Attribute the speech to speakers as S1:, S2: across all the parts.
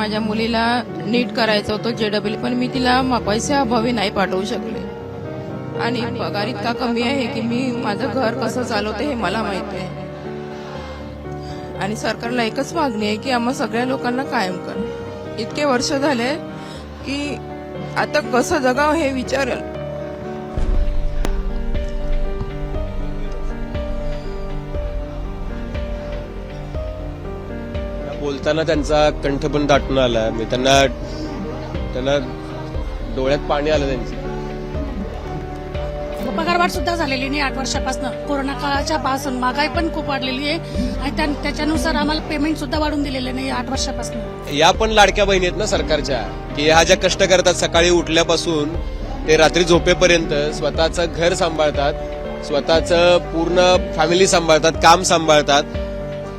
S1: माझ्या मुलीला नीट करायचं होतं JEE, पण मी तिला पैसे अभावी नाही पाठवू शकले आणि पगार इतका कमी आहे की मी माझं घर कसं चालवते हे मला माहिती आहे. आणि सरकारला एकच मागणी आहे की आम्हा सगळ्या लोकांना कायम कर. इतके वर्ष झाले की आता कसं जगावं हे विचारेल.
S2: बोलताना त्यांचा कंठ पण दाटून आला. मी त्यांना डोळ्यात पाणी आलं त्यांचं.
S3: पगारवाढ सुद्धा झालेली नाही 8 वर्षापासून. कोरोना काळाच्या पासून महागाई पण खूप वाढलेली आहे आणि त्याच्यानुसार आम्हाला पेमेंट सुद्धा वाढून दिलेलं नाही 8 वर्षापासून.
S2: या पण लाडक्या बहिणी आहेत ना सरकारच्या, की ह्या ज्या कष्ट करतात सकाळी उठल्यापासून ते रात्री झोपेपर्यंत, स्वतःचं घर सांभाळतात, स्वतःचं पूर्ण फॅमिली सांभाळतात, काम सांभाळतात.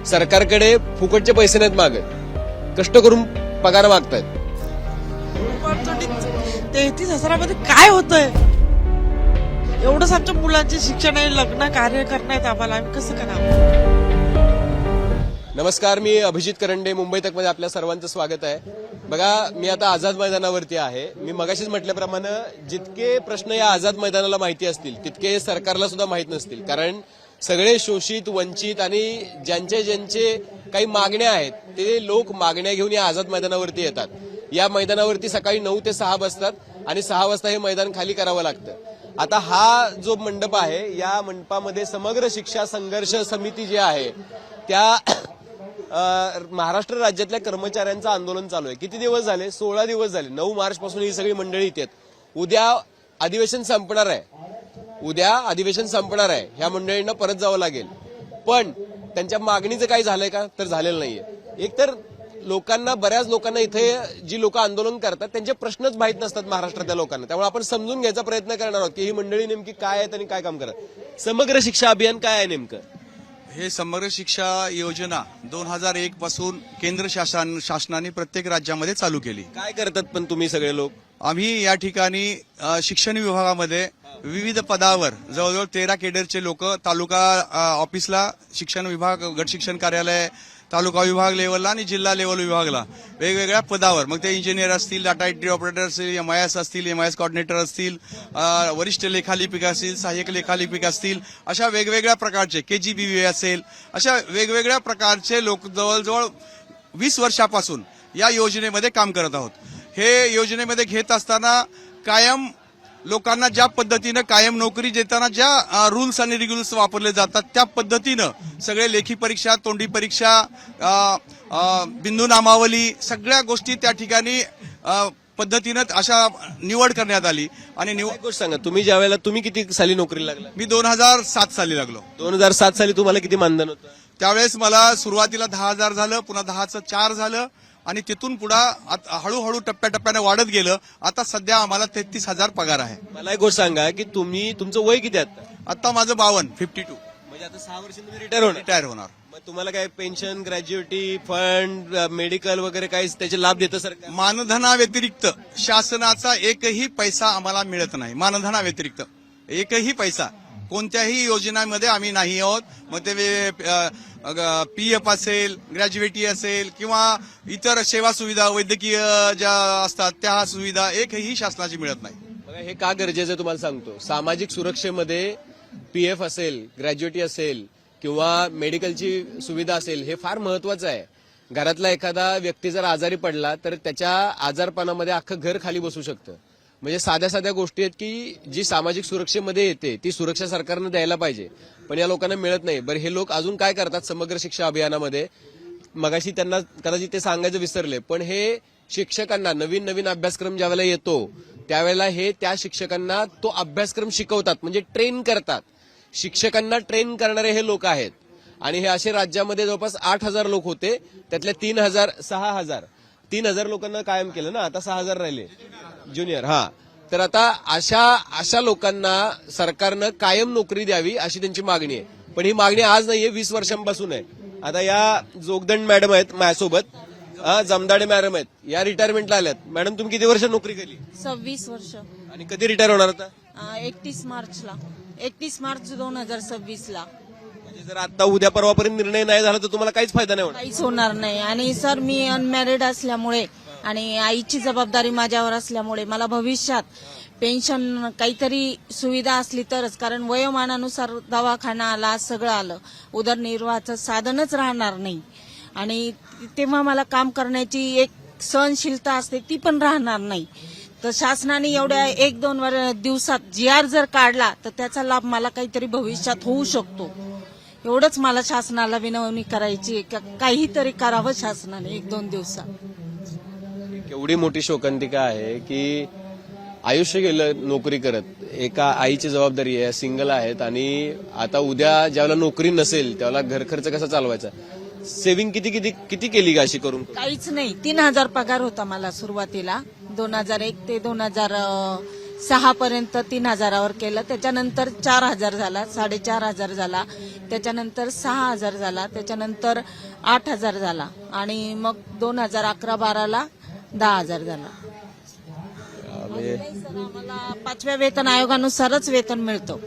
S2: सरकारकडे फुकटचे पैसे नाहीत मागत, कष्ट करून पगार मागतायत.
S4: 33,000मध्ये काय होतंय? एवढंच आमच्या मुलांचे शिक्षण आहे, लग्न कार्य करण्यात आम्हाला आम्ही कसं करावं?
S2: नमस्कार, मी अभिजित करंडे, मुंबई तक मध्ये आपल्या सर्वांचं स्वागत आहे. बघा, मी आता आझाद मैदानावरती आहे. मी मगाशीच म्हटल्याप्रमाणे जितके प्रश्न या आझाद मैदानाला माहिती असतील तितके सरकारला सुद्धा माहित नसतील, कारण सगळे शोषित, वंचित आणि ज्यांचे काही मागण्या आहेत ते लोक मागण्या घेऊन या आझाद मैदानावरती येतात. या मैदानावरती सकाळी 9 ते 6 बसतात आणि 6 वाजता हे मैदान खाली करावं लागतं. आता हा जो मंडप आहे, या मंडपामध्ये समग्र शिक्षा संघर्ष समिती जी आहे त्या महाराष्ट्र राज्यातल्या कर्मचाऱ्यांचं आंदोलन चालू आहे. किती दिवस झाले? 16 दिवस झाले. 9 मार्च पासून ही सगळी मंडळी इथे आहेत. उद्या अधिवेशन संपणार आहे. ह्या मंडळींना परत जावं लागेल. पण त्यांच्या मागणीचं काही झालंय का? तर झालेलं नाहीये. एकतर बऱ्याच लोकांना इथे जी लोक आंदोलन करतात त्यांचे प्रश्नच माहीत नसतात महाराष्ट्रातल्या लोकांना. त्यामुळे आपण समजून घ्यायचा प्रयत्न करणार आहोत की ही मंडळी नेमकी काय आहेत आणि काय काम करतात. समग्र शिक्षा अभियान काय आहे नेमकं?
S5: हे समग्र शिक्षा योजना 2001 पासून केंद्र शासनाने प्रत्येक राज्यामध्ये चालू केली.
S2: काय करतात पण तुम्ही सगळे लोक?
S5: आम्ही या ठिकाणी शिक्षण विभागामध्ये विविध पदावर जवळजवळ 13 केडरचे लोक तालुका ऑफिसला, शिक्षण विभाग, गट शिक्षण कार्यालय, तालुका विभाग लेवलला आणि जिल्हा लेवल विभागला वेगवेगळ्या पदावर, मग ते इंजिनियर असतील, डाटा एंट्री ऑपरेटर असतील, MIS असतील, MIS कोऑर्डिनेटर असतील, वरिष्ठ लेखालिपिक असतील, सहाय्यक लेखालिपिक असतील, अशा वेगवेगळ्या प्रकारचे KGBV असेल, अशा वेगवेगळ्या प्रकारचे लोक जवळजवळ 20 वर्षापासून या योजनेमध्ये काम करत आहोत. हे योजनेमध्ये घेत असताना कायम लोकांना ज्या पद्धतीनं कायम नोकरी देताना ज्या रूल्स आणि रेग्युलेशन्स वापरले जातात त्या पद्धतीनं सगळे लेखी परीक्षा, तोंडी परीक्षा, बिंदू नामावली, सगळ्या गोष्टी त्या ठिकाणी पद्धतीनं अशा निवड करण्यात आली. आणि
S2: गोष्ट सांगा, तुम्ही किती साली नोकरीला लागला?
S5: मी 2007 साली लागलो.
S2: 2007 साली तुम्हाला किती मानधन होतं?
S5: त्यावेळेस मला सुरुवातीला 10,000 झालं, पुन्हा 10चं 4 झालं आणि तिथून पुढे हळूहळू टप्प्याटप्प्याने वाढत गेलं. आता सध्या आम्हाला 33,000 पगार आहे.
S2: मला एक गोष्ट सांगा की तुमचं वय किती आहे?
S5: आता माझं 52.
S2: म्हणजे आता 6 वर्षांनी तुम्ही रिटायर
S5: होणार.
S2: मग तुम्हाला काय पेन्शन, ग्रॅज्युएटी फंड, मेडिकल वगैरे काही त्याचे लाभ देतं सरकार?
S5: मानधनाव्यतिरिक्त शासनाचा एकही पैसा आम्हाला मिळत नाही. मानधनाव्यतिरिक्त एकही पैसा कोणत्याही योजनांमध्ये आम्ही नाही आहोत. मग ते PF असेल, ग्रॅज्युएटी असेल किंवा इतर सेवा सुविधा, वैद्यकीय ज्या असतात त्या सुविधा एकही शासनाची मिळत नाही.
S2: बघा, हे का गरजेचं आहे तुम्हाला सांगतो. सामाजिक सुरक्षेमध्ये PF असेल, ग्रॅज्युएटी असेल किंवा मेडिकलची सुविधा असेल, हे फार महत्वाचं आहे. घरातला एखादा व्यक्ती जर आजारी पडला तर त्याच्या आजारपणामध्ये अख्खं घर खाली बसू शकतं. म्हणजे साध्या गोष्टी आहेत की जी सामाजिक सुरक्षेमध्ये येते ती सुरक्षा सरकारनं द्यायला पाहिजे, पण या लोकांना मिळत नाही. बरं, हे लोक अजून काय करतात समग्र शिक्षा अभियानामध्ये? मगाशी त्यांना कदाचित ते सांगायचं विसरले, पण हे शिक्षकांना नवीन अभ्यासक्रम ज्यावेळेला येतो त्यावेळेला हे त्या शिक्षकांना तो अभ्यासक्रम शिकवतात, म्हणजे ट्रेन करतात. शिक्षकांना ट्रेन करणारे हे लोक आहेत. आणि हे असे राज्यामध्ये जवळपास 8,000 लोक होते, त्यातल्या 3,000 लोकांना कायम केलं ना, आता 6,000 राहिले ज्युनियर. तर आता अशा लोकांना सरकारनं कायम नोकरी द्यावी अशी त्यांची मागणी आहे. पण ही मागणी आज नाहीये, 20 वर्षांपासून आहे. आता या जोगदंड मॅडम आहेत माझ्यासोबत, जमदाडे मॅडम आहेत, या रिटायरमेंटला आल्यात. मॅडम, तुम्ही किती वर्ष नोकरी केली?
S6: 26 वर्ष.
S2: आणि कधी रिटायर होणार आता?
S6: 31 मार्च 2026 ला.
S2: म्हणजे जर आता उद्या परवापर्यंत निर्णय नाही झाला तर तुम्हाला काहीच फायदा नाही होणार.
S6: काहीच होणार नाही. आणि सर मी अनमॅरिड असल्यामुळे आणि आईची जबाबदारी माझ्यावर असल्यामुळे मला भविष्यात पेन्शन काहीतरी सुविधा असली तरच, कारण वयोमानानुसार दवाखाना आला सगळं आलं, उदरनिर्वाहाचं साधनच राहणार नाही. आणि तेव्हा मला काम करण्याची एक सहनशीलता असते ती पण राहणार नाही. तर शासनाने एवढ्या 1-2 दिवसात GR जर काढला तर त्याचा लाभ मला काहीतरी भविष्यात होऊ शकतो. एवढंच मला शासनाला विनवणी करायची, काहीतरी करावं शासनाने 1-2 दिवसात.
S2: केवढी मोठी शोकांतिका आहे की आयुष्य गेलं नोकरी करत, एका आईची जबाबदारी आहे, सिंगल आहेत आणि आता उद्या ज्यावेळेला नोकरी नसेल त्यावेळेला घर खर्च कसा चालवायचा, सेव्हिंग किती केली का अशी करून?
S6: काहीच नाही. 3,000 पगार होता मला सुरुवातीला. 2001 ते 2006 पर्यंत 3,000वर केलं. त्याच्यानंतर 4,000 झाला, 4,500 झाला, त्याच्यानंतर 6,000 झाला, त्याच्यानंतर 8,000 झाला आणि मग 2011-12ला 10,000 झाला. आम्हाला 5व्या वेतन आयोगानुसारच वेतन मिळतं.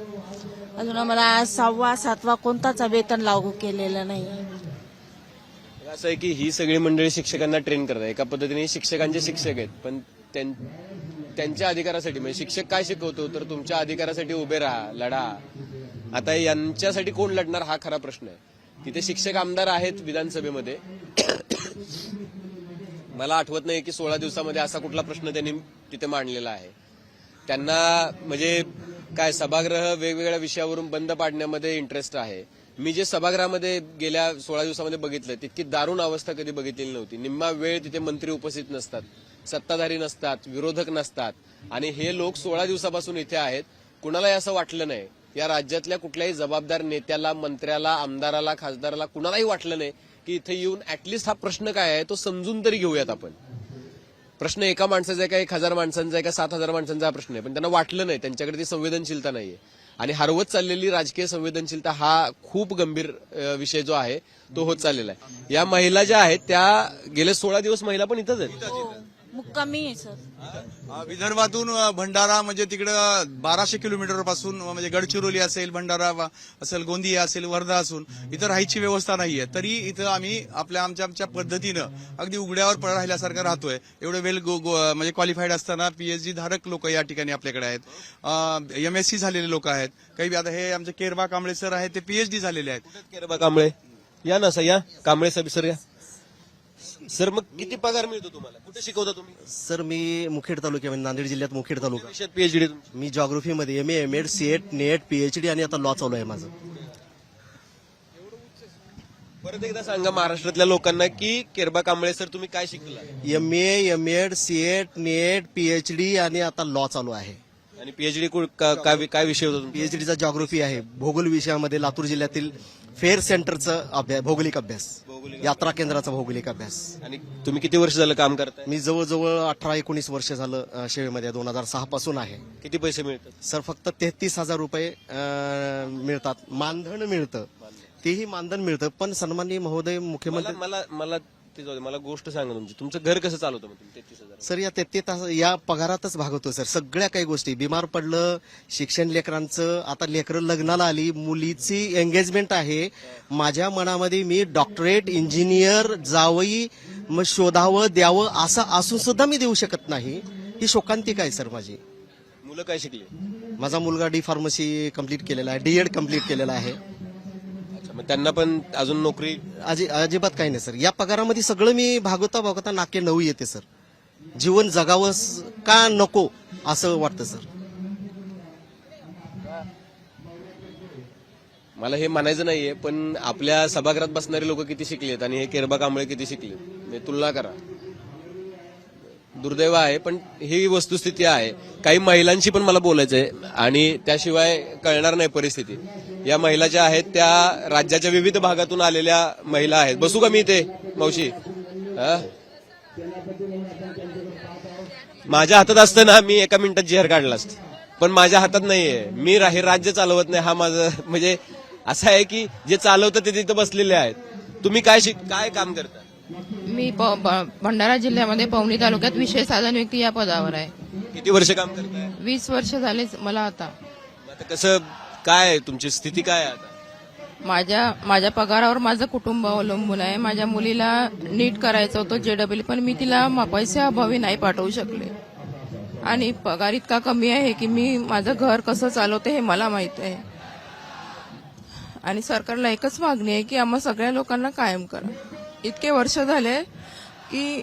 S6: अजून आम्हाला 6वा-7वा कोणताच वेतन लागू केलेलं नाही.
S2: असं आहे की ही सगळी मंडळी शिक्षकांना ट्रेन करतात. एका पद्धतीने शिक्षकांचे शिक्षक आहेत, पण त्यांच्या अधिकारासाठी, म्हणजे शिक्षक काय शिकवतो तर तुमच्या अधिकारासाठी उभे राहा, लढा. आता यांच्यासाठी कोण लढणार हा खरा प्रश्न आहे. तिथे शिक्षक आमदार आहेत विधानसभेमध्ये. मला आठवत नाही की 16 दिवसामध्ये असा कुठला प्रश्न त्यांनी तिथे मांडलेला आहे. त्यांना म्हणजे काय सभागृह वेगवेगळ्या विषयावरून बंद पाडण्यामध्ये इंटरेस्ट आहे. मी जे सभागृहामध्ये गेल्या 16 दिवसामध्ये बघितलं तितकी दारुण अवस्था कधी बघितलेली नव्हती. निम्मा वेळ तिथे मंत्री उपस्थित नसतात, सत्ताधारी नसतात, विरोधक नसतात आणि हे लोक 16 दिवसापासून इथे आहेत. कुणालाही असं वाटलं नाही, या राज्यातल्या कुठल्याही जबाबदार नेत्याला, मंत्र्याला, आमदाराला, खासदाराला कुणालाही वाटलं नाही की इथे येऊन ऍटलिस्ट हा प्रश्न काय आहे तो समजून तरी घेऊयात आपण. प्रश्न एका माणसाचा आहे का 1,000 माणसांचा आहे का 7,000 माणसांचा हा प्रश्न आहे, पण त्यांना वाटलं नाही, त्यांच्याकडे ती संवेदनशीलता नाहीये. आणि हरवत चाललेली राजकीय संवेदनशीलता हा खूप गंभीर विषय जो आहे तो होत चाललेला आहे. या महिला ज्या आहेत त्या गेले 16 दिवस महिला पण इथंच आहेत.
S6: मुक्कामी आहे सर.
S5: विदर्भातून भंडारा म्हणजे तिकडं 1200 किलोमीटर पासून, म्हणजे गडचिरोली असेल, भंडारा असेल, गोंदिया असेल, वर्धा असून इथं राहायची व्यवस्था नाहीये. तरी इथं आम्ही आमच्या पद्धतीनं अगदी उघड्यावर राहिल्यासारखं राहतोय. एवढे म्हणजे क्वालिफाईड असताना PhD धारक लोक या ठिकाणी आपल्याकडे आहेत. MSc झालेले लोक आहेत. काही आता हे आमचे केरबा कांबळे सर आहेत ते PhD झालेले आहेत.
S2: केरबा कांबळे या ना या कांबळे साहेब सर या. सर मग किती पगार मिळतो तुम्हाला? कुठे शिकवता तुम्ही?
S7: सर मी मुखेड तालुक्यामध्ये, नांदेड जिल्ह्यात मुखेड तालुका.
S2: विषयात PhD तुमची?
S7: मी जॉग्राफीमध्ये MA, MEd, CET, NET, PhD आणि आता लॉ चालू आहे माझं.
S2: परत एकदा सांगा महाराष्ट्रातल्या लोकांना की केरबा कांबळे सर तुम्ही काय शिकला?
S7: MA, MEd, CET, NET, PhD आणि आता लॉ चालू आहे.
S2: आणि PhD काय विषय होता तुमचा?
S7: PhDचा जॉग्राफी आहे. भौगोलिक विषयामध्ये लातूर जिल्ह्यातील फेअर सेंटरचं अभ्यास, भौगोलिक अभ्यास, यात्रा केंद्राचा भौगोलिक अभ्यास.
S2: आणि तुम्ही किती वर्ष झालं काम करताय?
S7: मी जवळजवळ 18-19 वर्ष झालं सेवेमध्ये, 2006 पासून आहे.
S2: किती पैसे मिळतात?
S7: सर फक्त 33,000 रुपये मिळतात. मानधन मिळतं, तेही मानधन मिळतं. पण सन्माननीय महोदय मुख्यमंत्री,
S2: मला ते जाऊ दे, मला गोष्ट सांगा तुमची. तुमचं घर कसं चालवतं मग तुम्ही 33,000?
S7: सर या 33,000 या पगारातच भागवतो सर. सगळ्या काही गोष्टी, बिमार पडलं, शिक्षण लेकरांचं, आता लेकरं लग्नाला आली, मुलीची एंगेजमेंट आहे. माझ्या मनामध्ये मी डॉक्टरेट, इंजिनियर जावई मग शोधावं द्यावं असं असून सुद्धा मी देऊ शकत नाही. ही शोकांतिका आहे सर माझी.
S2: मुलं काय शिकले?
S7: माझा मुलगा D फार्मसी कम्प्लीट केलेला आहे, DEd कम्प्लीट केलेला आहे.
S2: मग त्यांना पण अजून नोकरी?
S7: अजिबात काही नाही सर. या पगारामध्ये सगळं मी भागवता नाके नऊ येते सर. जीवन जगावं का नको असं वाटतं सर.
S2: मला हे म्हणायचं नाहीये, पण आपल्या सभागृहात बसणारे लोक किती शिकलेत आणि हे केरबा कांबळे किती शिकले तुलना करा. दुर्दैव आहे, पण ही वस्तुस्थिती आहे. काही महिलांशी पण मला बोलायचंय आणि त्याशिवाय कळणार नाही परिस्थिती. या महिला ज्या आहेत त्या राज्याच्या विविध भागातून आलेल्या महिला आहेत. बसू का मी इथे मावशी? माझ्या हातात असतं ना मी एका मिनिटात JR काढला असतं, पण माझ्या हातात नाहीये. मी हे राज्य चालवत नाही. हा माझं म्हणजे असं आहे की जे चालवतं ते तिथं बसलेले आहेत. तुम्ही काय काम करता?
S1: मी भंडारा जिल्ह्यामध्ये पवनी तालुक्यात विषय साधन व्यक्ती या पदावर आहे.
S2: किती वर्ष काम करताय?
S1: 20 वर्ष झाले मला आता.
S2: आता कसं काय तुमची स्थिती काय आहे आता?
S1: माझ्या पगारावर माझं कुटुंब अवलंबून आहे. माझ्या मुलीला नीट करायचं होतं JEE, पण मी तिला पैसे अभावी नाही पाठवू शकले. आणि पगार इतका कमी आहे की मी माझं घर कसं चालवते हे मला माहित आहे. आणि सरकारला एकच मागणी आहे की आम्हा सगळ्या लोकांना कायम करा. इतके वर्ष झाले की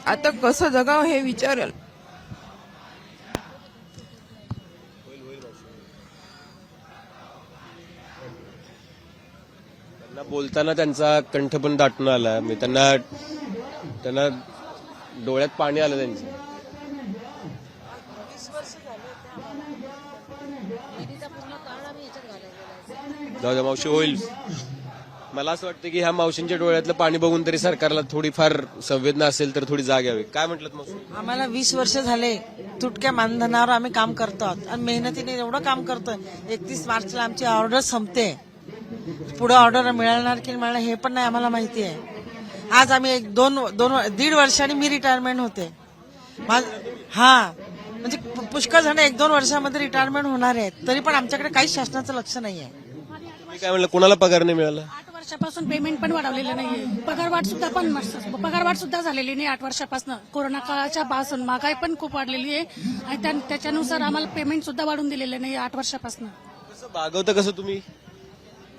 S1: आता कसं जगावं हे विचारेल.
S2: त्यांना बोलताना त्यांचा कंठ पण दाटून आला. मी त्यांना डोळ्यात पाणी आलं त्यांचं. जाऊ द्या मावशी, होईल. मला असं वाटतं की ह्या मावशींच्या डोळ्यातलं पाणी बघून तरी सरकारला थोडीफार संवेदना असेल तर थोडी जाग यावी. काय म्हटलं मावशी?
S4: आम्हाला 20 वर्ष झाले तुटक्या मानधनावर आम्ही काम करतो आहोत आणि मेहनतीने एवढं काम करतोय. 31 मार्चला आमची ऑर्डर संपते. पुढे ऑर्डर मिळणार की नाही मिळणार हे पण नाही आम्हाला माहिती आहे. आज आम्ही दीड वर्षांनी मी रिटायरमेंट होते. हा म्हणजे पुष्कळ जण 1-2 वर्षामध्ये रिटायरमेंट होणार आहेत, तरी पण आमच्याकडे काहीच शासनाचं लक्ष नाहीये.
S2: मी काय म्हणलं, कोणाला पगार नाही मिळाला?
S3: 8 वर्षापासून पेमेंट पण वाढवलेलं नाहीये. पगारवाढ सुद्धा झालेली नाही 8 वर्षापासून. कोरोना काळाच्या पासून महागाई पण खूप वाढलेली आहे आणि त्याच्यानुसार आम्हाला पेमेंट सुद्धा वाढून दिलेलं नाही 8 वर्षापासून.
S2: कसं भागवतं कसं तुम्ही?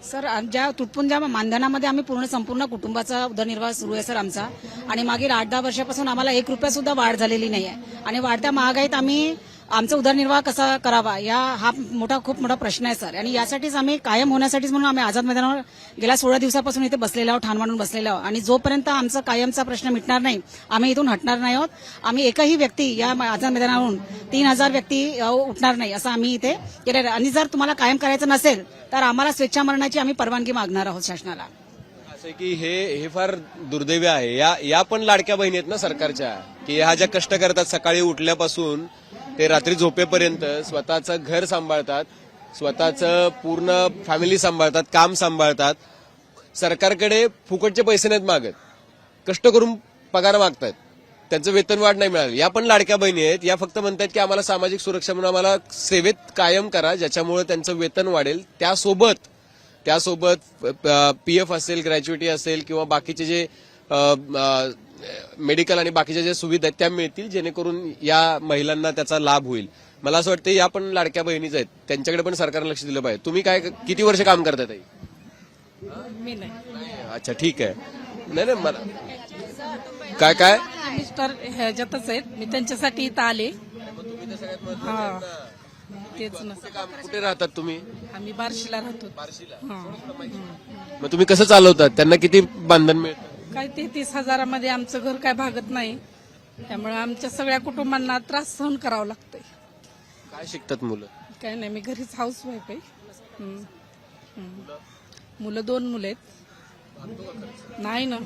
S8: सर, ज्या तुटपुंज्या मानधनामध्ये आम्ही संपूर्ण कुटुंबाचा उदरनिर्वाह सुरू आहे सर आमचा. आणि मागील 8-10 वर्षापासून आम्हाला 1 रुपया सुद्धा वाढ झालेली नाही आहे. आणि वाढत्या महागाईत आम्ही आमचा उदरनिर्वाह कसा करावा हा खूप मोठा प्रश्न आहे सर. आणि यासाठीच आम्ही कायम होण्यासाठीच म्हणून आम्ही आझाद मैदानावर गेल्या 16 दिवसापासून इथे बसलेलो आहोत, ठाण मांडून बसलेलो आहोत. आणि जोपर्यंत आमचा कायमचा प्रश्न मिटणार नाही आम्ही इथून हटणार नाही आहोत. आम्ही एकही व्यक्ती या आझाद मैदानावरून 3000 व्यक्ती उठणार नाही असं आम्ही इथे केलेलं आहे. आणि जर तुम्हाला कायम करायचं नसेल तर आम्हाला स्वेच्छामरणाची आम्ही परवानगी मागणार आहोत शासनाला.
S2: असं आहे की हे फार दुर्दैवी आहे. या पण लाडक्या बहिणी आहेत ना सरकारच्या, की ह्या ज्या कष्ट करतात सकाळी उठल्यापासून ते रात्री झोपेपर्यंत, स्वतःचं घर सांभाळतात, स्वतःचं पूर्ण फॅमिली सांभाळतात, काम सांभाळतात. सरकारकडे फुकटचे पैसे नाहीत मागत, कष्ट करून पगार मागतात, त्यांचं वेतन वाढ नाही मिळालं. या पण लाडक्या बहिणी आहेत. या फक्त म्हणतात की आम्हाला सामाजिक सुरक्षा म्हणून आम्हाला सेवेत कायम करा, ज्याच्यामुळे त्यांचं वेतन वाढेल. त्यासोबत PF असेल, ग्रॅज्युटी असेल किंवा बाकीचे जे मेडिकल आणि बाकीच्या ज्या सुविधा आहेत त्या मिळतील, जेणेकरून या महिलांना त्याचा लाभ होईल. मला असं वाटतं या पण लाडक्या बहिणीच आहेत, त्यांच्याकडे पण सरकारने लक्ष दिलं पाहिजे. तुम्ही किती वर्ष काम करताय ताई?
S8: मी नाही.
S2: अच्छा, ठीक आहे. नाही मला काय
S8: मिस्टर ह्याच्यातच आहेत, मी त्यांच्यासाठी इथं आले. हा तेच ना.
S2: कुठे राहतात तुम्ही?
S8: आम्ही बार्शीला राहतो.
S2: मग तुम्ही कसं चालवतात? त्यांना किती बांधन मिळतं?
S8: काय 33,000मध्ये आमचं घर काय भागत नाही, त्यामुळे आमच्या सगळ्या कुटुंबांना त्रास सहन करावा लागतोय.
S2: काय शिकतात मुलं?
S8: काय नाही, मी घरीच हाऊसवाईफ आहे. मुलं 2 मुलं आहेत. नाही ना.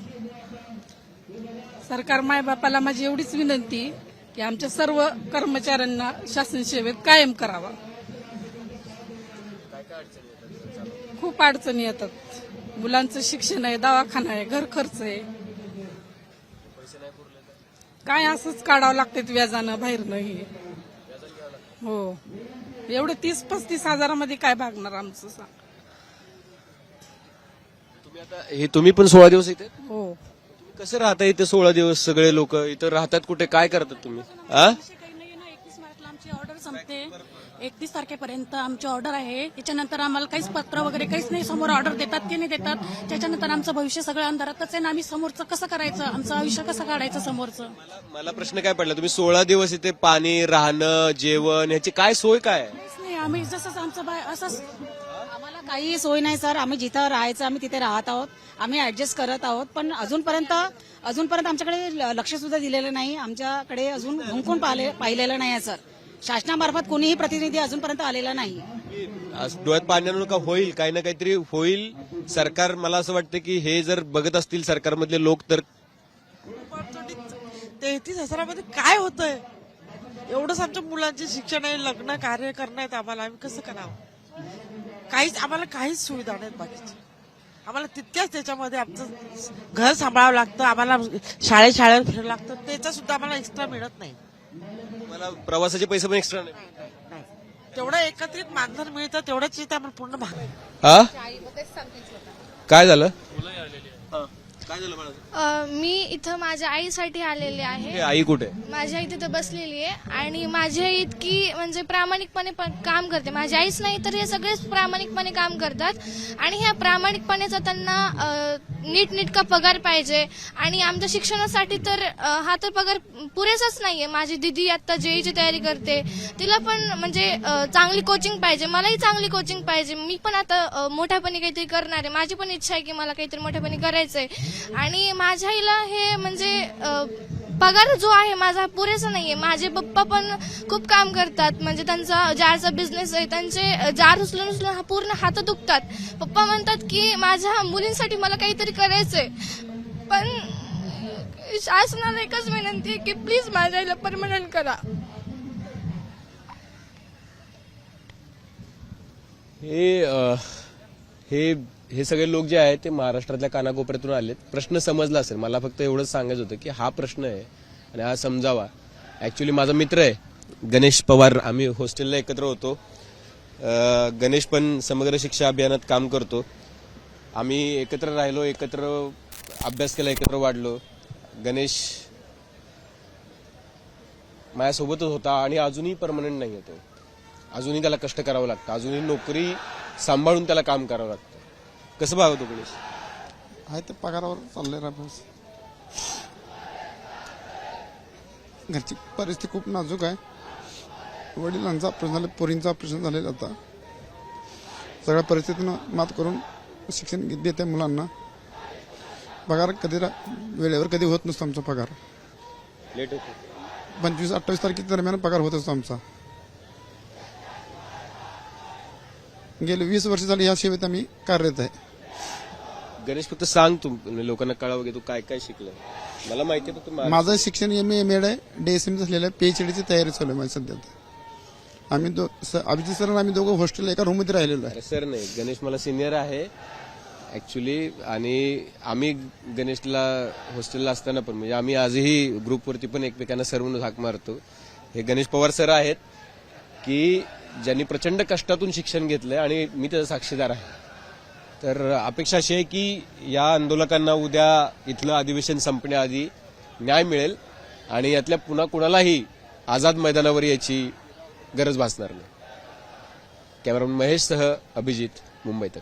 S8: सरकार मायबापाला माझी एवढीच विनंती की आमच्या सर्व कर्मचाऱ्यांना शासन सेवेत कायम करावा. खूप अडचणी येतात. मुलांचं शिक्षण आहे, दवाखाना आहे, घर खर्च आहे, काय असंच काढावं लागतं व्याजानं बाहेरनं. हे हो, एवढं 30-35 हजारामध्ये काय भागणार आमचं सांग.
S2: तुम्ही पण 16 दिवस इथे?
S8: हो.
S2: कसं राहता इथे 16 दिवस? सगळे लोक इथं राहतात. कुठे काय करतात तुम्ही?
S3: 31 मार्चला आमची ऑर्डर संपते. 31 तारखेपर्यंत आमची ऑर्डर आहे. त्याच्यानंतर आम्हाला काहीच पत्र वगैरे काहीच नाही. समोर ऑर्डर देतात की नाही देतात, त्याच्यानंतर आमचं भविष्य सगळं अंधारातच आहे. आणि आम्ही समोरचं कसं करायचं, आमचं आयुष्य कसं काढायचं समोरचं.
S2: मला प्रश्न काय पडला, तुम्ही 16 दिवस इथे पाणी, राहणं, जेवण ह्याची काय सोय काय?
S3: काहीच नाही. आम्ही जसं आमचं असंच.
S8: आम्हाला काही सोय नाही सर. आम्ही जिथं राहायचं आम्ही तिथे राहत आहोत, आम्ही ऍडजस्ट करत आहोत. पण अजूनपर्यंत आमच्याकडे लक्ष सुद्धा दिलेलं नाही. आमच्याकडे अजून हुंकून पाहिलेलं नाही आहे सर. शासनामार्फत कोणीही प्रतिनिधी अजूनपर्यंत आलेला नाही.
S2: डोळ्यात पाणी आणून का होईल, काही ना काहीतरी होईल. सरकार, मला असं वाटतं की हे जर बघत असतील सरकारमधले लोक तर
S4: 33,000मध्ये काय होतंय? एवढंच आमच्या मुलांचे शिक्षण आहे, लग्न कार्य करणं आहेत आम्हाला. आम्ही कसं करावं? आम्हाला काहीच सुविधा नाहीत बाकीची. आम्हाला तितक्याच त्याच्यामध्ये आमचं घर सांभाळावं लागतं, आम्हाला शाळेवर फिरावं लागतं, त्याचा सुद्धा आम्हाला एक्स्ट्रा मिळत नाही.
S2: मला प्रवासाचे पैसे पण एक्स्ट्रा नाही.
S4: तेवढं एकत्रित मानधन मिळतं तेवढंच इथे आम्हाला पूर्ण भाग
S2: हा काय झालं काय झालं मला
S9: मी इथं माझ्या आईसाठी आलेले आहे.
S2: हे आई कुठे
S9: माझी आई तिथे बसलेली आहे आणि माझी आई इतकी म्हणजे प्रामाणिकपणे काम करते. माझी आईच नाही तर हे सगळेच प्रामाणिकपणे काम करतात आणि ह्या प्रामाणिकपणेचा त्यांना नीटनेटका पगार पाहिजे. आणि आमच्या शिक्षणासाठी तर हा तर पगार पुरेसाच नाहीये. माझी दिदी आता जेईची तयारी करते, तिला पण म्हणजे चांगली कोचिंग पाहिजे, मलाही चांगली कोचिंग पाहिजे. मी पण आता मोठ्यापणी काहीतरी करणार आहे, माझी पण इच्छा आहे की मला काहीतरी मोठ्यापणी करायचंय. आणि माझ्या आईला हे म्हणजे पगार जो आहे माझा पुरेसा नाहीये. माझे पप्पा पण खूप काम करतात, म्हणजे त्यांचा जारचा बिझनेस आहे, त्यांचे जार उचलून उचलून पूर्ण हात दुखतात. पप्पा म्हणतात की माझ्या मुलींसाठी मला काहीतरी करायचंय. पण शासनाला एकच विनंती आहे की प्लीज माझ्या आईला परमनंट करा.
S2: हे सगळे लोक जे आहेत ते महाराष्ट्रातल्या कानाकोपऱ्यातून आलेत. प्रश्न समजला असेल. मला फक्त एवढंच सांगायचं होतं की हा प्रश्न आहे आणि हा समजावा. ऍक्च्युली माझा मित्र आहे गणेश पवार, आम्ही हॉस्टेलला एकत्र होतो. गणेश पण समग्र शिक्षा अभियानात काम करतो. आम्ही एकत्र राहिलो, एकत्र अभ्यास केला, एकत्र वाढलो. गणेश माझ्यासोबतच होता आणि अजूनही परमनंट नाही येतो. अजूनही त्याला कष्ट करावं लागतं, अजूनही नोकरी सांभाळून त्याला काम करावं लागतं. कसं बघतो गणेश?
S10: आहे ते पगारावर चाललंय राहत. घरची परिस्थिती खूप नाजूक आहे. वडिलांचं ऑपरेशन झालं, पोरींचं ऑपरेशन झालेलं. आता सगळ्या परिस्थितीनं मात करून शिक्षण देते मुलांना. पगार कधी वेळेवर कधी होत नसतो आमचा पगार.
S2: लेट होतो.
S10: 25-28 तारखेच्या दरम्यान पगार होत असतो आमचा. गेले 20 वर्ष झाली या सेवेत आम्ही कार्यरत आहे.
S2: गणेश फक्त सांग तू लोकांना कळावं की तू काय काय शिकलं. मला माहिती आहे फक्त
S10: माझं शिक्षण MA MAD आहे, DSM झालेलं आहे. PhDची तयारी चालू आहे माझी सध्या. आम्ही अभिजित सर आणि आम्ही दोघं हॉस्टेलला एका रूममध्ये राहिलेलो आहे.
S2: सर नाही, गणेश मला सिनियर आहे ऍक्च्युली. आणि आम्ही गणेशला हॉस्टेलला असताना पण म्हणजे आम्ही आजही ग्रुपवरती पण एकमेकांना सर म्हणून हाक मारतो. हे गणेश पवार सर आहेत की ज्यांनी प्रचंड कष्टातून शिक्षण घेतलंय आणि मी त्याचा साक्षीदार आहे. तर अपेक्षा अशी आहे की या आंदोलकांना उद्या इथलं अधिवेशन संपण्याआधी न्याय मिळेल आणि यातल्या पुन्हा कुणालाही आझाद मैदानावर याची गरज भासणार नाही. कॅमेरामन महेशसह अभिजित, मुंबई तक.